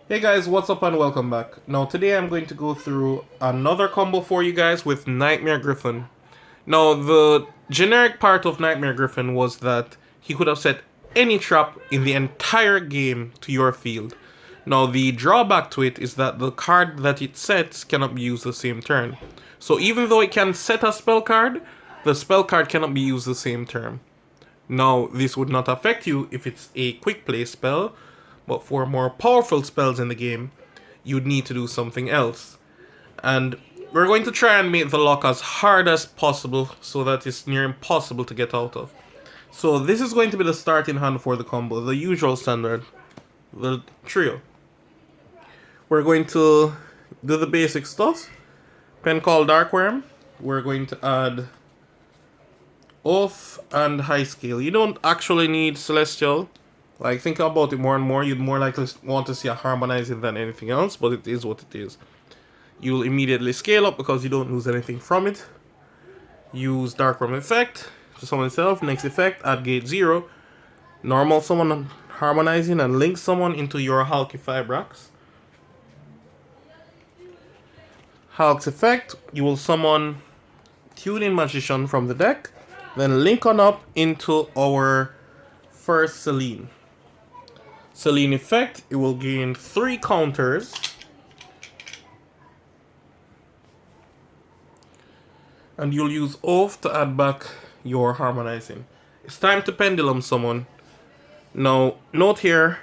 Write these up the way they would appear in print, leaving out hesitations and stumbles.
Hey guys, what's up and welcome back. Now today I'm going to go through another combo for you guys with Knightmare Gryphon. Now the generic part of Knightmare Gryphon was that he could have set any trap in the entire game to your field. Now the drawback to it is that the card that it sets cannot be used the same turn. So even though it can set a spell card, the spell card cannot be used the same turn. Now this would not affect you if it's a quick play spell, but for more powerful spells in the game, you'd need to do something else. And we're going to try and make the lock as hard as possible so that it's near impossible to get out of. So this is going to be the starting hand for the combo, the usual standard, the trio. We're going to do the basic stuff. Pen Call Darkworm. We're going to add Oath and High Scale. You don't actually need Celestial. Like, think about it more and more, you'd more likely want to see a Harmonizing than anything else, but it is what it is. You'll immediately scale up because you don't lose anything from it. Use Darkworm effect to summon itself. Next effect, add gate 0. Normal summon Harmonizing and link someone into your Halky Fibrax. Halk's effect, you will summon Tuning Magician from the deck, then link on up into our first Selene. Selene effect, it will gain 3 counters. And you'll use Oath to add back your Harmonizing. It's time to Pendulum summon. Now, note here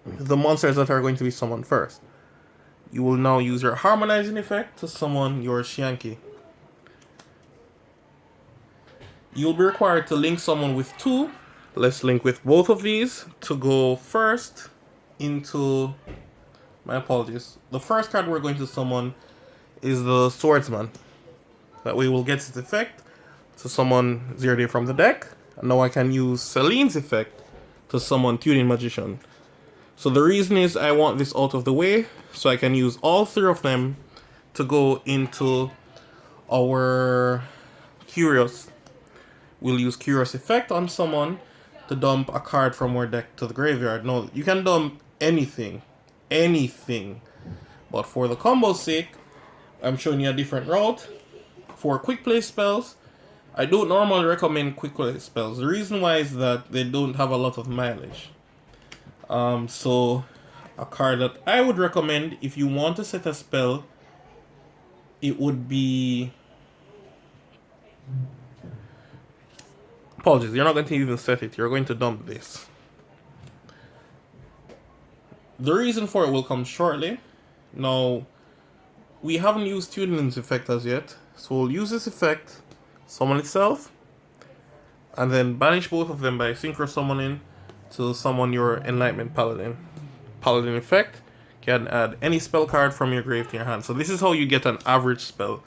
the monsters that are going to be summoned first. You will now use your Harmonizing effect to summon your Shianki. You'll be required to link someone with 2. Let's link with both of these to go first into... My apologies. The first card we're going to summon is the Swordsman. That way we'll get its effect to summon Zirde from the deck. And now I can use Selene's effect to summon Tuning Magician. So the reason is I want this out of the way so I can use all 3 of them to go into our Curious. We'll use Curious effect on someone to dump a card from our deck to the graveyard. No, you can dump anything. Anything. But for the combo's sake, I'm showing you a different route. For quick play spells, I don't normally recommend quick play spells. The reason why is that they don't have a lot of mileage. So a card that I would recommend if you want to set a spell, it would be... Apologies, you're not going to even set it. You're going to dump this. The reason for it will come shortly. Now, we haven't used Tuning's effect as yet. So we'll use this effect, summon itself, and then banish both of them by Synchro Summoning to summon your Enlightenment Paladin. Paladin effect can add any spell card from your grave to your hand. So this is how you get an average spell.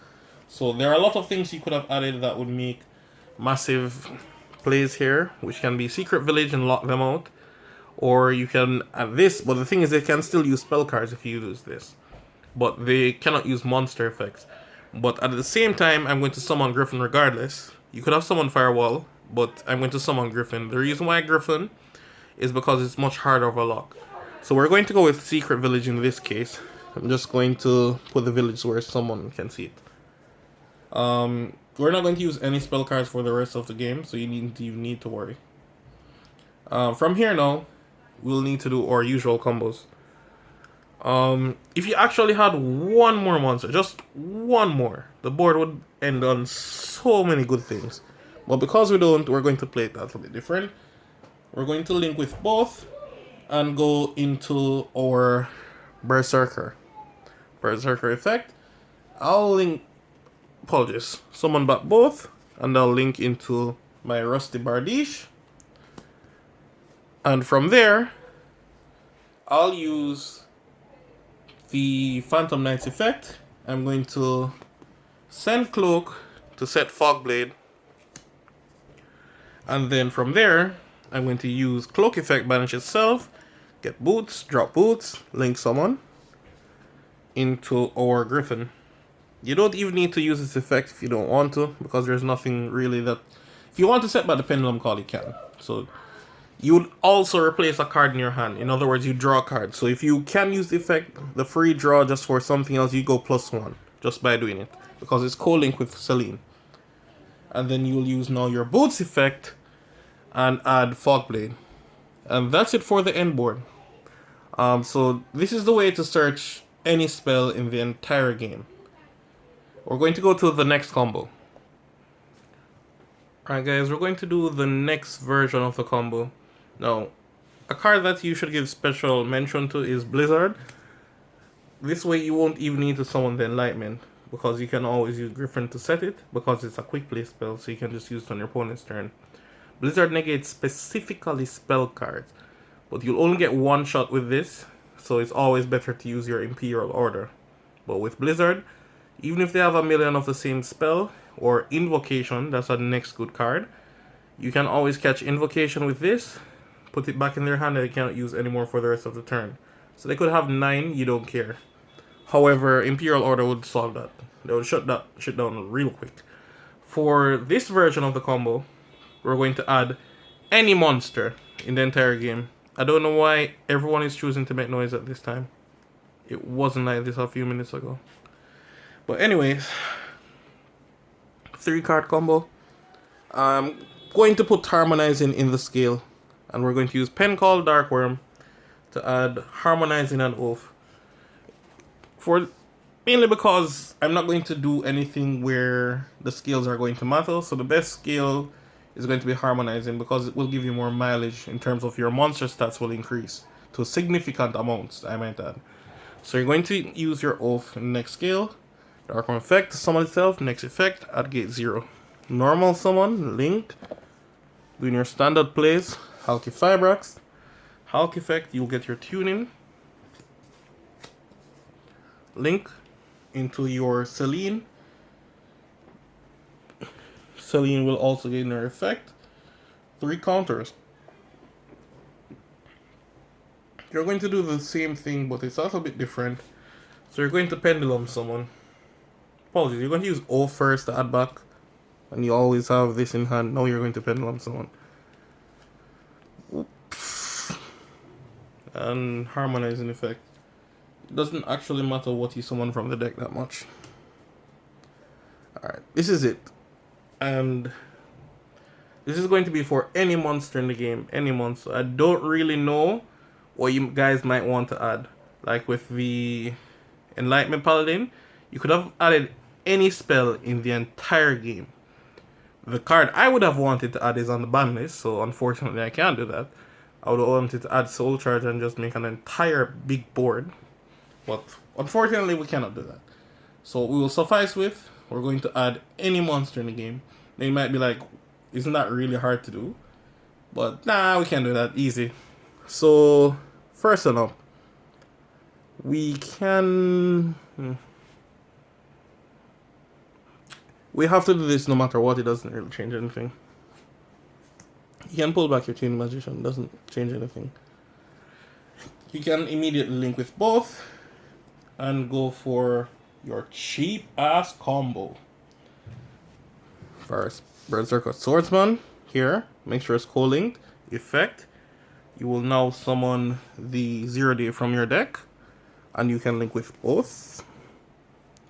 So there are a lot of things you could have added that would make massive plays here, which can be Secret Village and lock them out, or you can add this, but the thing is they can still use spell cards if you use this, but they cannot use monster effects. But at the same time, I'm going to summon Gryphon regardless. You could have summoned Firewall, but I'm going to summon Gryphon. The reason why Gryphon is because it's much harder of a lock. So we're going to go with Secret Village in this case. I'm just going to put the village where someone can see it. We're not going to use any spell cards for the rest of the game, so you need to worry. From here now, we'll need to do our usual combos. If you actually had one more monster, just one more, the board would end on so many good things. But because we don't, we're going to play it a little bit different. We're going to link with both and go into our Berserker. Berserker effect. I'll link... Apologies. Summon back both, and I'll link into my Rusty Bardiche. And from there, I'll use the Phantom Knight's effect. I'm going to send Cloak to set Fogblade. And then from there, I'm going to use Cloak effect, banish itself, get Boots, drop Boots, link someone into our Gryphon. You don't even need to use this effect if you don't want to, because there's nothing really that... If you want to set back the Pendulum Call, you can. So You would also replace a card in your hand. In other words, you draw a card. So if you can use the effect, the free draw just for something else, you go +1 just by doing it. Because it's co-linked with Celine. And then you'll use now your Boots effect and add Fogblade. And that's it for the end board. So this is the way to search any spell in the entire game. We're going to go to the next combo. Alright guys, we're going to do the next version of the combo. Now, a card that you should give special mention to is Blizzard. This way you won't even need to summon the Enlightenment, because you can always use Gryphon to set it, because it's a quick play spell, so you can just use it on your opponent's turn. Blizzard negates specifically spell cards, but you'll only get one shot with this, so it's always better to use your Imperial Order. But with Blizzard, even if they have a million of the same spell, or Invocation, that's the next good card, you can always catch Invocation with this, put it back in their hand, and they cannot use anymore for the rest of the turn. So they could have 9, you don't care. However, Imperial Order would solve that. They would shut that shit down real quick. For this version of the combo, we're going to add any monster in the entire game. I don't know why everyone is choosing to make noise at this time. It wasn't like this a few minutes ago. But anyways, 3-card combo. I'm going to put Harmonizing in the scale. And we're going to use Pen Call Darkworm to add Harmonizing and Oath. Mainly because I'm not going to do anything where the scales are going to matter. So the best scale is going to be Harmonizing, because it will give you more mileage in terms of your monster stats will increase to significant amounts, I might add. So you're going to use your Oath in the next scale. Darkworm effect to summon itself. Next effect, add gate 0. Normal summon, Link. Doing your standard plays, Halki Fibrax. Hulk effect, you'll get your tuning. Link into your Celine. Celine will also gain her effect. 3 counters. You're going to do the same thing, but it's a little bit different. So you're going to Pendulum summon. Apologies, you're going to use O first to add back. And you always have this in hand. Now you're going to Pendulum summon. Oops. And Harmonizing effect. It doesn't actually matter what you summon from the deck that much. Alright, this is it. And this is going to be for any monster in the game. Any monster. I don't really know what you guys might want to add. Like with the Enlightenment Paladin, you could have added any spell in the entire game. The card I would have wanted to add is on the ban list, so unfortunately I can't do that. I would have wanted to add Soul Charge and just make an entire big board. But unfortunately we cannot do that. So we will suffice with, we're going to add any monster in the game. They might be like, isn't that really hard to do? But nah, we can do that, easy. So, first up, we can... We have to do this no matter what, it doesn't really change anything. You can pull back your Tuning Magician, doesn't change anything. You can immediately link with both and go for your cheap ass combo. First, Berserker Swordsman here, make sure it's co-linked. Effect, you will now summon the 0-day from your deck, and you can link with both.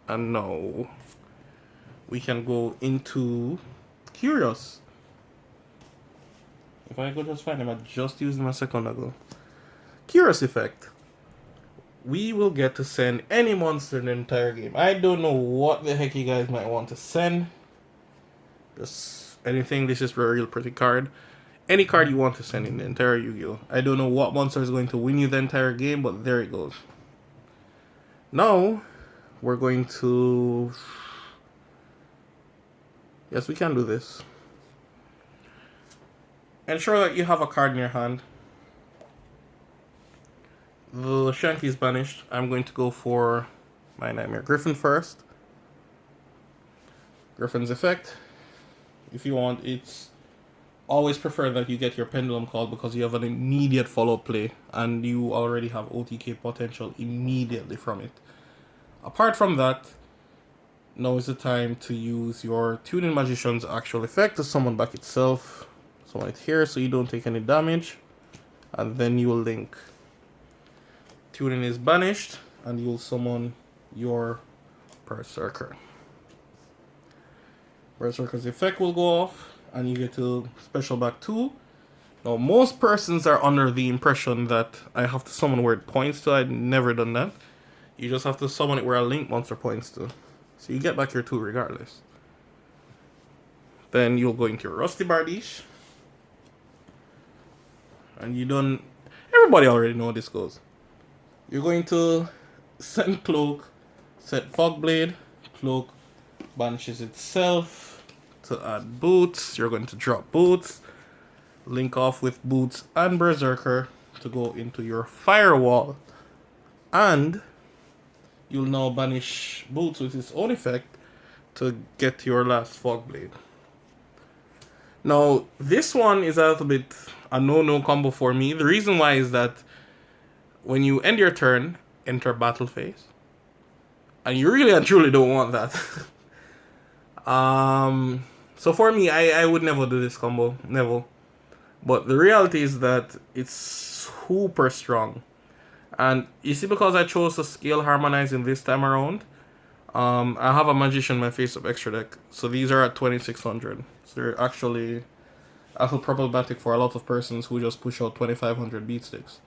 And now we can go into Curious. If I could just find him, I just used him a second ago. Curious effect. We will get to send any monster in the entire game. I don't know what the heck you guys might want to send. Just anything. This is a real pretty card. Any card you want to send in the entire Yu-Gi-Oh! I don't know what monster is going to win you the entire game, but there it goes. Now, we're going to... Yes, we can do this. Ensure that you have a card in your hand. The Shanky is banished. I'm going to go for my Knightmare Gryphon first. Gryphon's effect. If you want, it's always preferred that you get your Pendulum called because you have an immediate follow-up play and you already have OTK potential immediately from it. Apart from that, now is the time to use your Tuning Magician's actual effect to summon back itself. Summon it here so you don't take any damage. And then you will link. Tuning is banished, and you will summon your Berserker. Berserker's effect will go off, and you get to special back 2. Now, most persons are under the impression that I have to summon where it points to. I've never done that. You just have to summon it where a link monster points to. So you get back your 2 regardless. Then you'll go into your Rusty Bardiche. And you don't... Everybody already know how this goes. You're going to send Cloak, set Fogblade, Cloak banishes itself to add Boots. You're going to drop Boots, link off with Boots and Berserker to go into your Firewall. And you'll now banish Boots with its own effect to get your last Fogblade. Now, this one is a little bit a no-no combo for me. The reason why is that when you end your turn, enter battle phase. And you really and truly don't want that. So for me, I would never do this combo. Never. But the reality is that it's super strong. And you see, because I chose to scale harmonizing this time around, I have a Magician in my face-up extra deck. So these are at 2600. So they're actually problematic for a lot of persons who just push out 2500 beat sticks.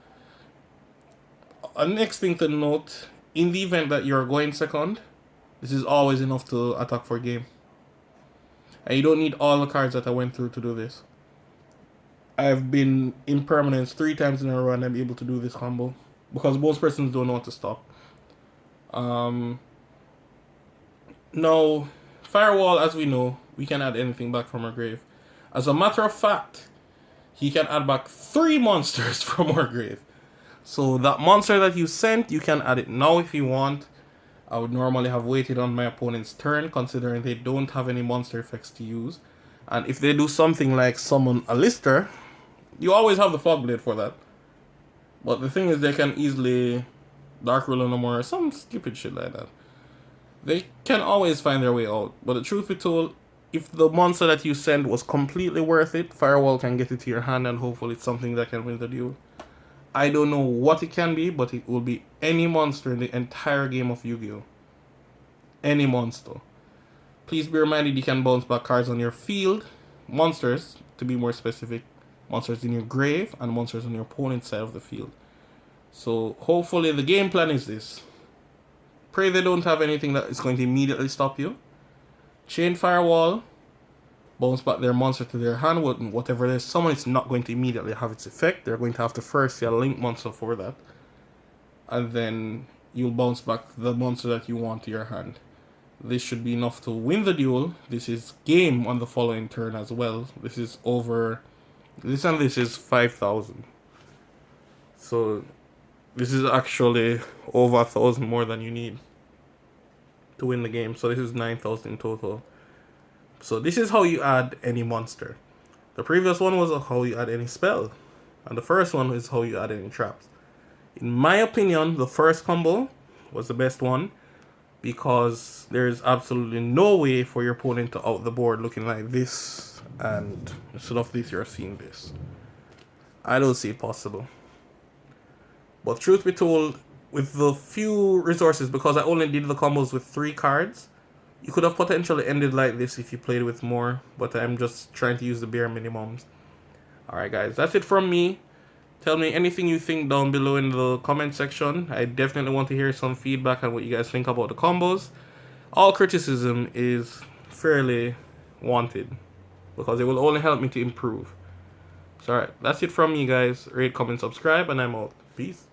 Next thing to note, in the event that you're going second, this is always enough to attack for game. And you don't need all the cards that I went through to do this. I've been in permanence 3 times in a row and I'm able to do this combo. Because most persons don't know what to stop. Now, Firewall, as we know, we can add anything back from our grave. As a matter of fact, he can add back 3 monsters from our grave. So that monster that you sent, you can add it now if you want. I would normally have waited on my opponent's turn, considering they don't have any monster effects to use. And if they do something like summon a Lister, you always have the Fogblade for that. But the thing is, they can easily Dark Ruler no more or some stupid shit like that. They can always find their way out. But the truth be told, if the monster that you send was completely worth it, Firewall can get it to your hand and hopefully it's something that can win the duel. I don't know what it can be, but it will be any monster in the entire game of Yu-Gi-Oh! Any monster. Please be reminded you can bounce back cards on your field. Monsters, to be more specific. Monsters in your grave and monsters on your opponent's side of the field. So hopefully the game plan is this. Pray they don't have anything that is going to immediately stop you. Chain Firewall. Bounce back their monster to their hand. Whatever it is, someone is not going to immediately have its effect. They're going to have to first see a link monster for that. And then you'll bounce back the monster that you want to your hand. This should be enough to win the duel. This is game on the following turn as well. This is over... This and this is 5,000. So this is actually over 1,000 more than you need to win the game. So this is 9,000 in total. So this is how you add any monster. The previous one was how you add any spell. And the first one is how you add any traps. In my opinion, the first combo was the best one. Because there's absolutely no way for your opponent to out the board looking like this. And instead of this, you're seeing this. I don't see it possible. But truth be told, with the few resources, because I only did the combos with 3 cards, you could have potentially ended like this if you played with more, but I'm just trying to use the bare minimums. Alright guys, that's it from me. Tell me anything you think down below in the comment section. I definitely want to hear some feedback on what you guys think about the combos. All criticism is fairly wanted, because it will only help me to improve. So alright, that's it from me guys. Rate, comment, subscribe, and I'm out. Peace.